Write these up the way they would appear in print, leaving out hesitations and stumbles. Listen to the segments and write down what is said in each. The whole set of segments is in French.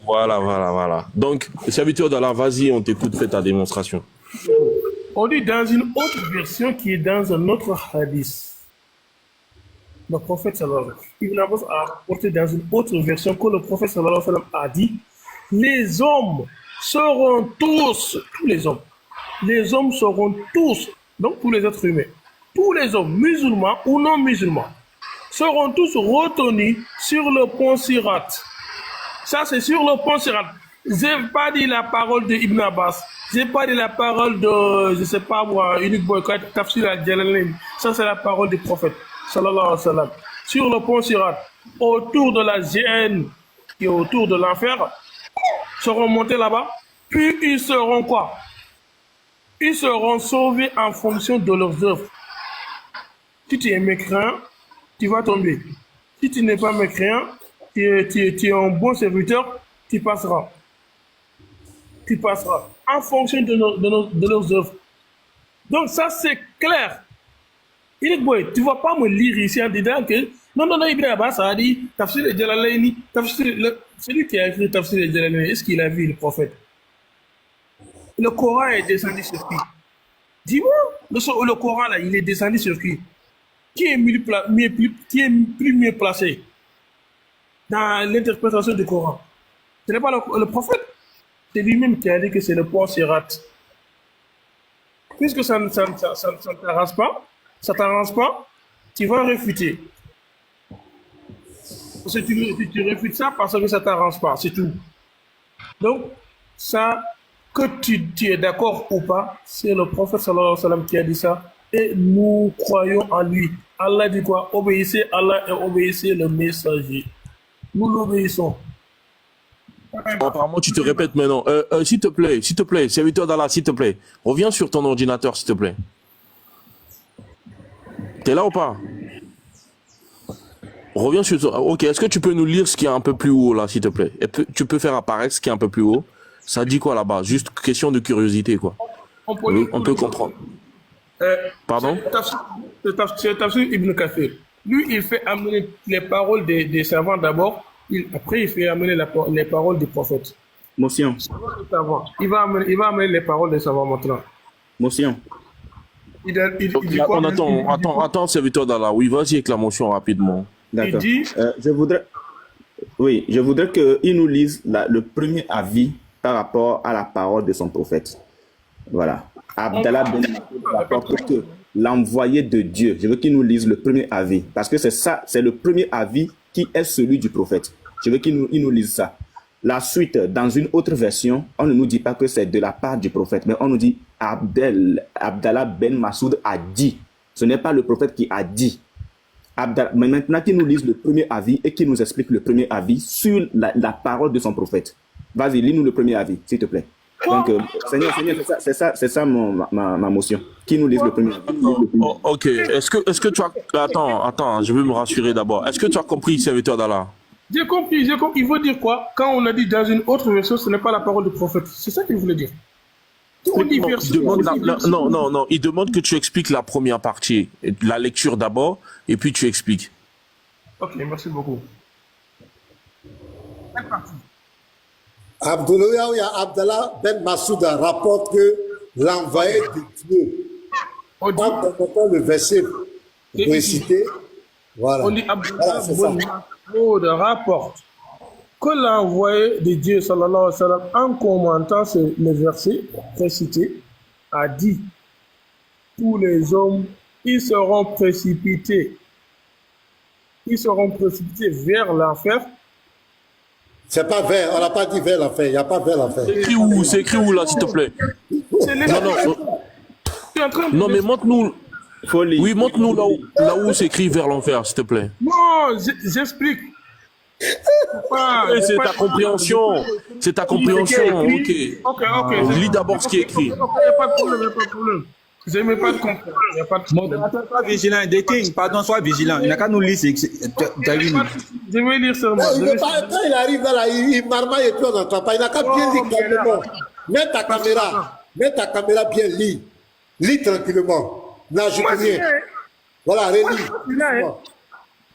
Voilà. Donc, serviteur d'Allah, vas-y, on t'écoute, fais ta démonstration. On dit dans une autre version qui est dans un autre hadith. Le prophète sallallahu alayhi wa sallam. Ibn Abbas a rapporté dans une autre version que le prophète sallallahu alayhi wa sallam a dit: les hommes seront tous seront tous, donc tous les êtres humains, tous les hommes, musulmans ou non musulmans, seront tous retenus sur le pont Sirat. Ça, c'est sur le pont Sirat. Je n'ai pas dit la parole de Ibn Abbas. Je n'ai pas dit la parole de, je ne sais pas moi, Unique Boycott, Tafsir al-Jalalain. Ça, c'est la parole du prophète, sallallahu alayhi wa sallam. Sur le pont Sirat, autour de la GN et autour de l'enfer, seront montés là-bas. Puis ils seront quoi? Ils seront sauvés en fonction de leurs œuvres. Si tu es mécréant, tu vas tomber. Si tu n'es pas mécréant, tu es un bon serviteur, tu passeras. Tu passeras en fonction de leurs œuvres. Donc ça, c'est clair. Unique Boy, tu ne vas pas me lire ici en disant que non, Ibn Abbas a dit Tafsir al-Jalalaini, celui qui a écrit Tafsir al-Jalalaini, est-ce qu'il a vu le prophète? Le Coran est descendu sur qui? Dis-moi, le Coran là, il est descendu sur qui? Qui est plus mieux placé dans l'interprétation du Coran? Ce n'est pas le prophète. C'est lui-même qui a dit que c'est le pont Sirat. Puisque ça ne t'arrange pas, tu vas réfuter. Parce que tu réfutes ça parce que ça ne t'arrange pas, c'est tout. Donc, ça, que tu es d'accord ou pas, c'est le prophète sallallahu alayhi wa sallam qui a dit ça. Et nous croyons en lui. Allah dit quoi? Obéissez Allah et obéissez le messager. Nous l'obéissons. Apparemment, tu te répètes maintenant. S'il te plaît, serviteur d'Allah, s'il te plaît, reviens sur ton ordinateur, s'il te plaît. T'es là ou pas? Reviens sur toi. Ok, est-ce que tu peux nous lire ce qui est un peu plus haut là, s'il te plaît? Tu peux faire apparaître ce qui est un peu plus haut. Ça dit quoi là-bas? Juste question de curiosité, quoi. On peut comprendre. Pardon? C'est Tafsir Ibn Kathir. Lui, il fait amener les paroles des savants d'abord. Après, il fait amener les paroles des prophètes. Motion. Il va amener les paroles des savants maintenant. Motion. Attends, serviteur d'Allah. Oui, vas-y avec la motion rapidement. D'accord. Je voudrais qu'il nous lise le premier avis par rapport à la parole de son prophète. Voilà. Abdallah Ben Masoud rapporte que l'envoyé de Dieu, je veux qu'il nous lise le premier avis. Parce que c'est le premier avis qui est celui du prophète. Je veux qu'il nous lise ça. La suite, dans une autre version, on ne nous dit pas que c'est de la part du prophète, mais on nous dit Abdallah Ben Masoud a dit. Ce n'est pas le prophète qui a dit. Mais maintenant qu'il nous lise le premier avis et qu'il nous explique le premier avis sur la parole de son prophète. Vas-y, lis-nous le premier avis, s'il te plaît. Donc, Seigneur, c'est ça ma motion. Qui nous lise le premier avis. Ok, est-ce que tu as... Attends, je veux me rassurer d'abord. Est-ce que tu as compris, serviteur d'Allah? J'ai compris. Il veut dire quoi? Quand on a dit dans une autre version, ce n'est pas la parole du prophète. C'est ça qu'il voulait dire. Non, il demande que tu expliques la première partie, la lecture d'abord, et puis tu expliques. Ok, merci beaucoup. Quelle partie? Abdallah Ben Massouda rapporte que l'envoyé de Dieu, comme dans le verset récité, voilà. On dit Abdallah Ben Masoud rapporte que l'envoyé de Dieu, sallallahu alayhi wa sallam, en commentant le verset précité, a dit: tous les hommes, ils seront précipités vers l'enfer. C'est pas vers, on n'a pas dit vers l'enfer, il n'y a pas vers l'enfer. C'est écrit où là, s'il te plaît? Non, mais montre-nous. Oui, montre-nous là où c'est écrit vers l'enfer, s'il te plaît. Non, j'explique. C'est ta compréhension. C'est ta compréhension, ok. Lis d'abord ce qui est écrit. Il n'y a pas de problème. Je n'ai pas de comprendre. Il n'y a pas de problème. Sois vigilant, King, pardon, sois vigilant. Il n'y a qu'à nous lire. Je vais lire seulement. Quand il arrive là, il marmaille et puis on n'entend pas. Il n'a qu'à bien lire calmement. Mets ta caméra bien, lis. Lis tranquillement. N'ajoute rien. Voilà, relis.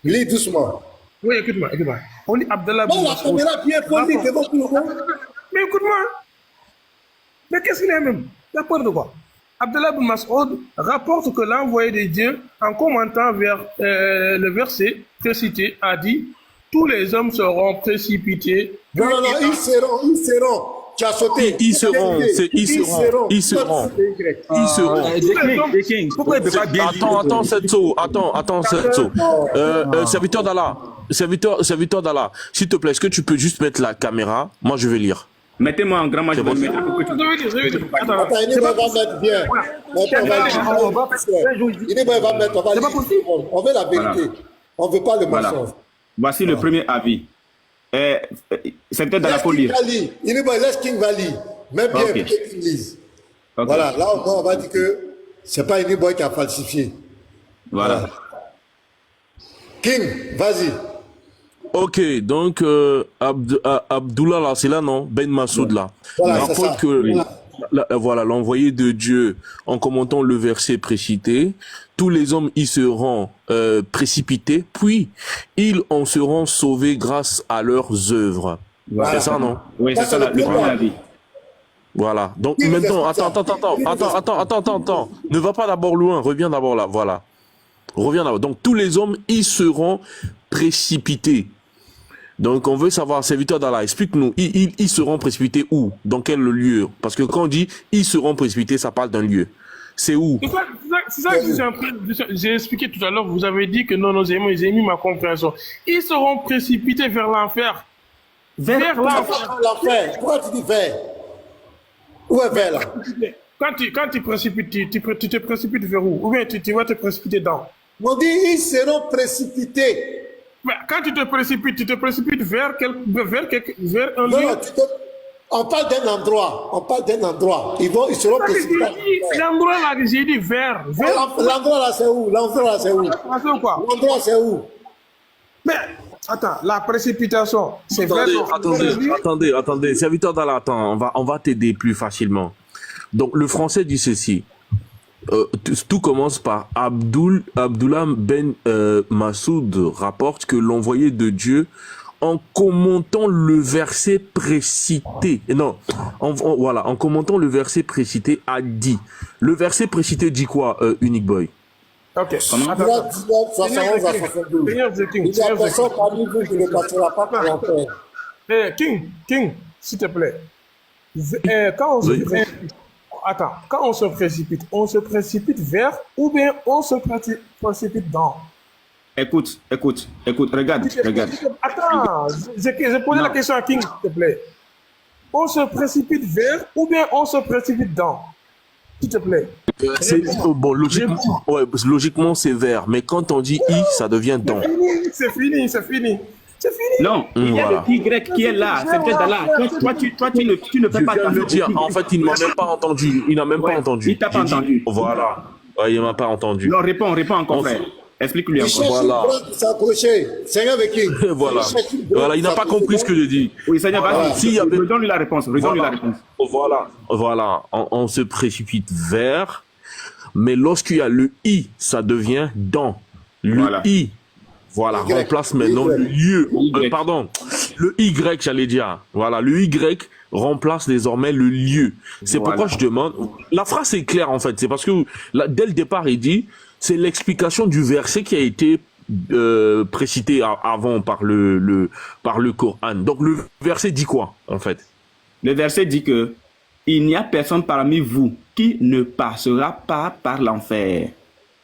Lis doucement. Oui, écoute-moi, écoute-moi. On dit Abdallah bin Non, la Masoud. caméra bien fondue devant tout le monde. Mais écoute-moi. Mais qu'est-ce qu'il y a même? Il y a peur de quoi? Abdallah bin Masoud rapporte que l'envoyé de Dieu, en commentant vers le verset précité, a dit tous les hommes seront précipités. Non, non, non, ils seront. Tu as sauté. Ils seront. Pourquoi il ne peut pas bien Attends, Setso. Attends, Setso. Serviteur d'Allah, s'il te plaît, est-ce que tu peux juste mettre la caméra? Moi, je vais lire. Mettez-moi en grand, moi je vais le mettre. Je vais dire. Attends, Attends, il va mettre bien. Il va mettre, on va lire. On veut la vérité. On ne veut pas le mensonge. Voici le premier avis. C'est peut-être dans la folie. Il va laisse King va lire. Même bien, Ok. qu'il lise. Ok. Voilà, là on va dire que c'est pas Iniboy qui a falsifié. Voilà. King, vas-y. Ok, donc Abdullah là, c'est là non, Ben Masoud là. Voilà, Il c'est rapporte ça. que voilà l'envoyé de Dieu, en commentant le verset précité, tous les hommes y seront précipités, puis ils en seront sauvés grâce à leurs œuvres. Voilà. C'est ça non? Oui, c'est ça le premier avis. Voilà. Donc Qui maintenant, veut faire ça? attends. Ne va pas d'abord loin, reviens d'abord là. Voilà. Reviens d'abord. Donc tous les hommes y seront précipités. Donc on veut savoir, serviteur d'Allah, explique-nous, ils seront précipités où? Dans quel lieu? Parce que quand on dit ils seront précipités, ça parle d'un lieu. C'est où? c'est ça que j'ai expliqué tout à l'heure. Vous avez dit que non, nos amis, ils ont mis ma compréhension. Ils seront précipités vers l'enfer. Vers l'enfer. L'enfer. Pourquoi tu dis vers? Où est vers là? Quand tu précipites, tu te précipites vers où? Ou bien tu vas te précipiter dans? On dit ils seront précipités. Mais quand tu te précipites vers un Non, lieu. non, on parle d'un endroit. Ils seront précipités. L'endroit là que j'ai dit vers. L'endroit là, c'est où? L'endroit c'est où? Mais attends, la précipitation, c'est vers. Attendez. Serviteur d'Allah, attends, on va t'aider plus facilement. Donc le français dit ceci. Tout commence par Abdullah Ben Masoud rapporte que l'envoyé de Dieu, en commentant le verset précité, en commentant le verset précité, a dit. Le verset précité dit quoi, Unique Boy? Ok. Attends. 71 à 72. Il y a personne parmi vous qui ne passera pas par l'enfer. King, s'il te plaît. Quand on se précipite vers ou bien on se précipite dans. Écoute, regarde. Attends, j'ai posé la question à King, s'il te plaît. On se précipite vers ou bien on se précipite dans, s'il te plaît. Bon, logiquement c'est vers, mais quand on dit i, ça devient dans. C'est fini. Non, il y a le Y qui est là, c'est peut-être là. Toi, tu ne peux pas le dire. En fait, il ne m'a même pas entendu. Il n'a même pas entendu. Il t'a pas entendu. Voilà. Ouais, il m'a pas entendu. Non, réponds encore, frère. Explique-lui encore. Voilà. S'accrocher. Seigneur avec qui? Voilà, il n'a pas compris ce que je dis. Oui, Seigneur, vas-y. S'il y avait... Redonne-lui la réponse. Voilà. On se précipite vers, mais lorsqu'il y a le i, ça devient dans. I. Voilà, remplace maintenant le lieu. Pardon, le Y, j'allais dire. Voilà, le Y remplace désormais le lieu. C'est pourquoi je demande. La phrase est claire en fait. C'est parce que là, dès le départ, il dit, c'est l'explication du verset qui a été précité avant par le Coran. Donc le verset dit quoi en fait? Le verset dit que il n'y a personne parmi vous qui ne passera pas par l'enfer,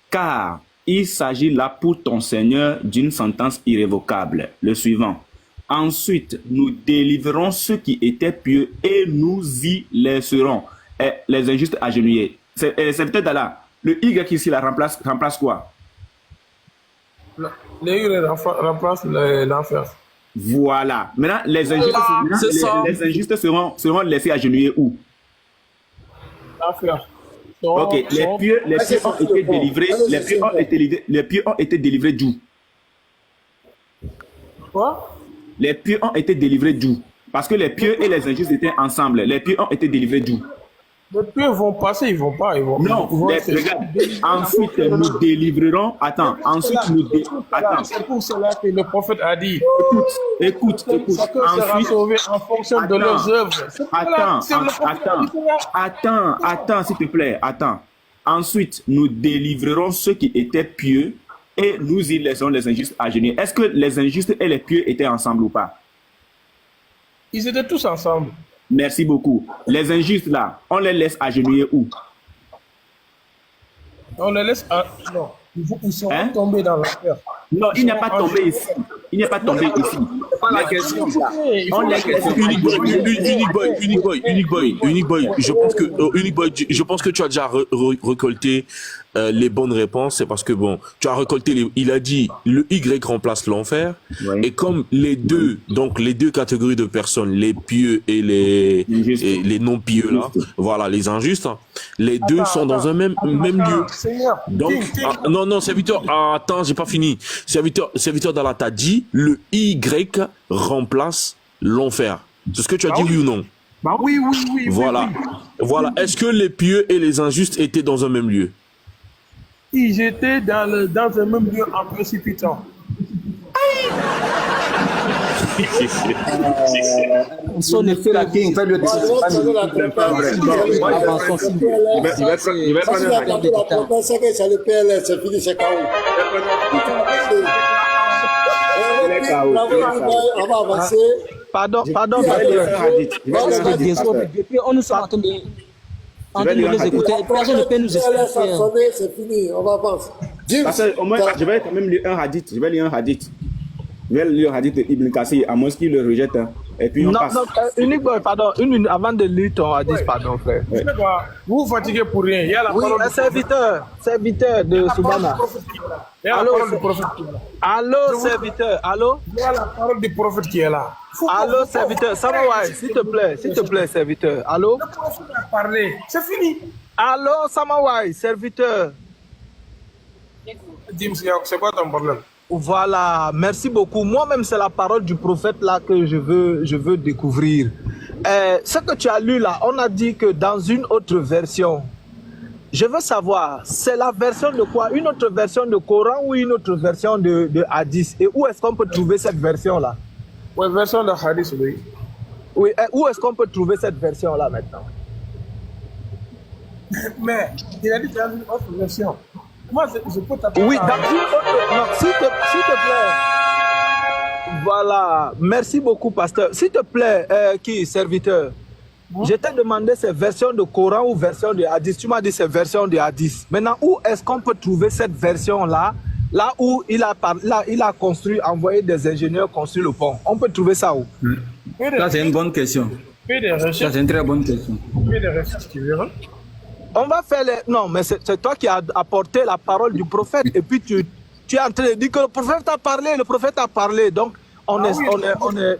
car il s'agit là pour ton Seigneur d'une sentence irrévocable. Le suivant. Ensuite, nous délivrerons ceux qui étaient pieux et nous y laisserons les injustes agenouillés. C'est peut-être là. Le Y ici là remplace quoi? Le Y remplace l'enfer. Voilà. Maintenant, les injustes seront laissés agenouiller où? L'enfer. Ok, les pieux ont été délivrés. Les pieux ont été délivrés d'où? Quoi? Les pieux ont été délivrés d'où? Parce que les pieux et les injustes étaient ensemble. Les pieux ont été délivrés d'où? Les pieux vont passer, ils vont pas, ils vont. Non, regarde. Ensuite, nous délivrerons. Attends, ensuite, attends. C'est pour cela que le prophète a dit. Écoute. Chacun sera sauvé en fonction de leurs œuvres. Attends, s'il te plaît. Attends. Ensuite, nous délivrerons ceux qui étaient pieux et nous y laisserons les injustes agenouillés. Est-ce que les injustes et les pieux étaient ensemble ou pas? Ils étaient tous ensemble. Merci beaucoup. Les injustes là, on les laisse agenouiller où? On les laisse. Non, ils sont tombés dans la terre. Non, il n'y a pas tombé ici. Il n'y a pas tombé ici. C'est pas la question. Unique boy. Je pense que tu as déjà récolté les bonnes réponses. C'est parce que bon, tu as récolté il a dit le Y remplace l'enfer. Oui. Et comme les deux catégories de personnes, les pieux et les non pieux là, voilà, les injustes, les deux sont dans un même lieu. Donc, non, serviteur, attends, j'ai pas fini. Serviteur d'Allah t'a dit le Y remplace l'enfer. C'est ce que tu as dit, oui ou non? Oui. Voilà. Est-ce que les pieux et les injustes étaient dans un même lieu? Ils étaient dans un même lieu en précipitant. Son effet la King, fait le Pardon, on nous sommes en train de les écouter. Personne ne peut nous expliquer. C'est fini, on va avancer. Au moins, je vais quand même lire un hadith. Je vais lire un hadith de Ibn Kassir, à moins qu'il le rejette. Et puis on passe. Pardon, une minute avant de lire ton hadith, pardon, frère. Ouais. Vous vous fatiguez pour rien. Il y a la parole un serviteur de Soubana. Allô, serviteur. Allô? Il y a la parole du prophète qui est là. Allô, serviteur. Samawai, s'il te plaît, serviteur. Allô? Le prophète a parlé. C'est fini. Allô, Samawai, serviteur. Dis-moi, c'est quoi ton problème? Voilà, merci beaucoup. Moi-même, c'est la parole du prophète là que je veux découvrir. Ce que tu as lu là, on a dit que dans une autre version, je veux savoir, c'est la version de quoi? Une autre version de Coran ou une autre version de Hadith? Et où est-ce qu'on peut trouver cette version-là? Oui, version de Hadith, oui. Oui, où est-ce qu'on peut trouver cette version-là maintenant? Mais, il a dit qu'il y a une autre version. Moi, je peux t'appeler. Oui, dans une autre... Non, s'il te plaît. Voilà, merci beaucoup, pasteur. S'il te plaît, serviteur? Je t'ai demandé ces versions de Coran ou version de Hadith. Tu m'as dit ces versions de Hadith. Maintenant, où est-ce qu'on peut trouver cette version-là? Là où il a construit, envoyé des ingénieurs construire le pont. On peut trouver ça où? Ça, c'est une bonne question. Ça, c'est une très bonne question. Fais des recherches, tu verras. On va faire les... Non, mais c'est toi qui as apporté la parole du prophète. Et puis tu es en train de dire que le prophète a parlé. Donc,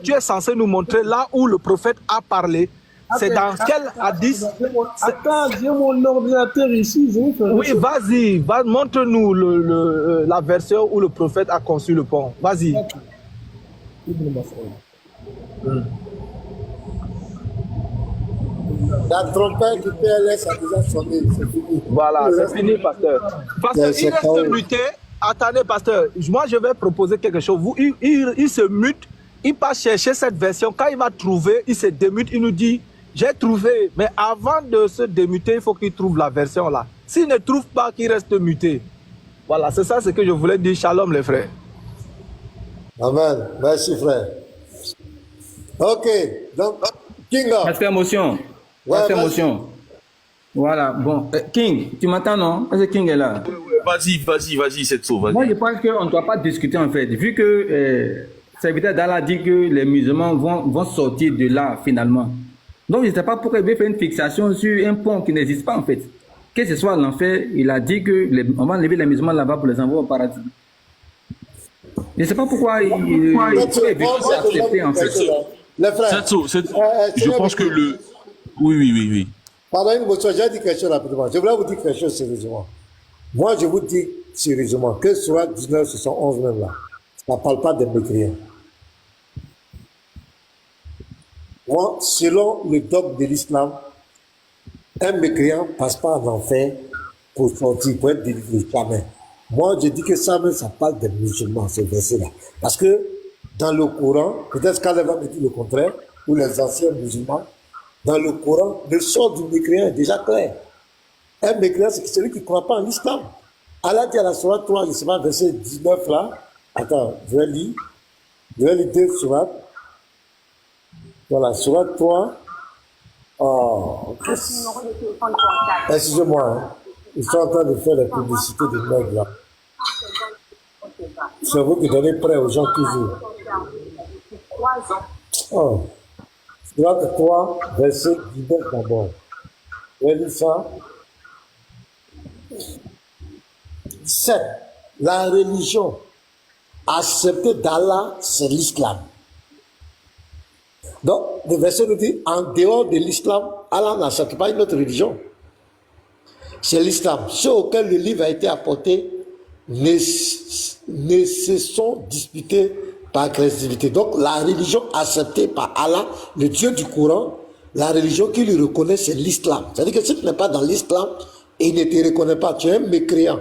tu es censé nous montrer là où le prophète a parlé. C'est dans quel hadith? Attends, j'ai mon ordinateur ici. Oui, vas-y, montre-nous la version où le prophète a conçu le pont. Vas-y. La trompette du PLS a déjà sonné, c'est fini. Voilà, c'est fini, pasteur. Pasteur, il reste muté. Attendez, pasteur, moi je vais proposer quelque chose. Il se mute, il part chercher cette version. Quand il va trouver, il se démute, il nous dit, j'ai trouvé. Mais avant de se démuter, il faut qu'il trouve la version là. S'il ne trouve pas, qu'il reste muté. Voilà, c'est ça ce que je voulais dire. Shalom les frères. Amen. Merci frère. Ok, donc, Kinga. Pasteur Motion. Pasteur Motion. Voilà, bon. King, tu m'entends, non? Est-ce que King est là? Vas-y, cette sauve. Moi, je pense qu'on ne doit pas discuter, en fait. Vu que serviteur d'Allah dit que les musulmans vont sortir de là, finalement. Donc, je ne sais pas pourquoi il veut faire une fixation sur un pont qui n'existe pas, en fait. Que ce soit l'enfer, il a dit qu'on va enlever les musulmans là-bas pour les envoyer au paradis. Je ne sais pas pourquoi il veut accepter, en fait. Les frères. Je pense que le... Oui. Pardon, j'ai dit quelque chose rapidement. Je voulais vous dire quelque chose sérieusement. Moi, je vous dis sérieusement que sur la 1971 même là, ça ne parle pas des mécréants. Moi, selon le dogme de l'islam, Un mécréant ne passe pas en enfer pour sortir, pour être délivré, jamais. Moi, je dis que ça parle des musulmans, ce verset-là. Parce que dans le Coran, peut-être qu'Allah va me dire le contraire, ou les anciens musulmans, dans le Coran, le sort du mécréant est déjà clair. Un mécréant, c'est celui qui ne croit pas en l'islam. Allah dit à la Sourate 3, je ne sais pas, verset 19 là. Attends, je vais lire deux sourates. Voilà, Sourate 3. Oh, excusez-moi, hein. Ils sont en train de faire la publicité des nègres là. C'est vous qui donnez prêt aux gens toujours. Oh. Sourate 3, verset 19 d'abord. Je vais lire ça. 7. La religion acceptée d'Allah, c'est l'islam. Donc, le verset nous dit, en dehors de l'islam, Allah n'accepte pas une autre religion. C'est l'islam. Ceux auxquels le livre a été apporté ne se sont disputés par agressivité. Donc, la religion acceptée par Allah, le Dieu du Coran, la religion qui lui reconnaît, c'est l'islam. C'est-à-dire que si tu n'es pas dans l'islam et il ne te reconnaît pas, tu es un mécréant.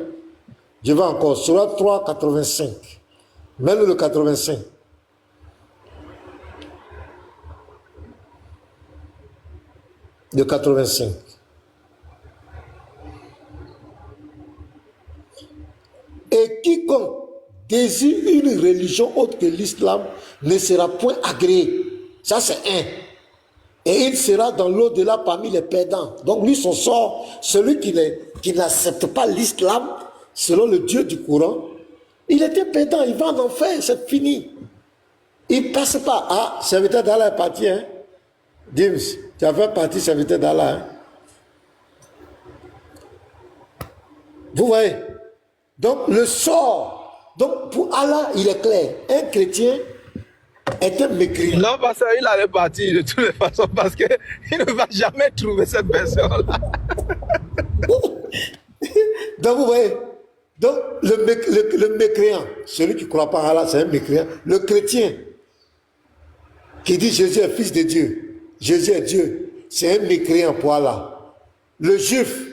Je vais encore, Sourate 3, 85. Mets-le le 85. De 85. Et quiconque désire une religion autre que l'islam ne sera point agréé. Ça, c'est un. Et il sera dans l'au-delà parmi les perdants. Donc lui, son sort, celui qui n'accepte pas l'islam, selon le Dieu du Coran, il était perdant, il va en enfer, c'est fini. Il ne passe pas. Ah, serviteur d'Allah est parti, hein. Dims, tu as fait partie serviteur d'Allah. Hein? Vous voyez? Donc le sort, donc pour Allah, il est clair. Un chrétien est un mécréant. Non, parce qu'il allait partir de toutes les façons, parce qu'il ne va jamais trouver cette version-là. Donc vous voyez? Donc le mécréant, celui qui ne croit pas en Allah, c'est un mécréant. Le chrétien qui dit Jésus est fils de Dieu, Jésus est Dieu, c'est un mécréant pour Allah. Le juif,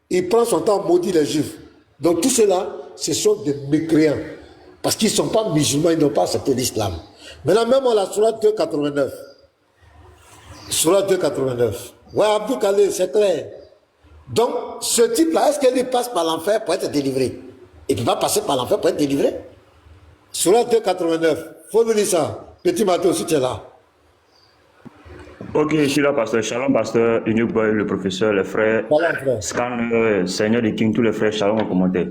il prend son temps à maudire les juifs. Donc tout cela, ce sont des mécréants. Parce qu'ils ne sont pas musulmans, ils n'ont pas accepté l'islam. Maintenant, même on la Sourate 2,89. Sourate 2,89. Ouais, Abdou Khalil, c'est clair. Donc, ce type-là, est-ce qu'il passe par l'enfer pour être délivré? Il ne peut pas passer par l'enfer pour être délivré. Sourate 2,89. Faut nous dire ça. Petit Mathieu aussi, tu es là. Ok, je suis là, pasteur. Shalom, pasteur, Unique Boy, le professeur, les frères, Voilà, frère. Scan, Seigneur de King, tous les frères, shalom en commentaire.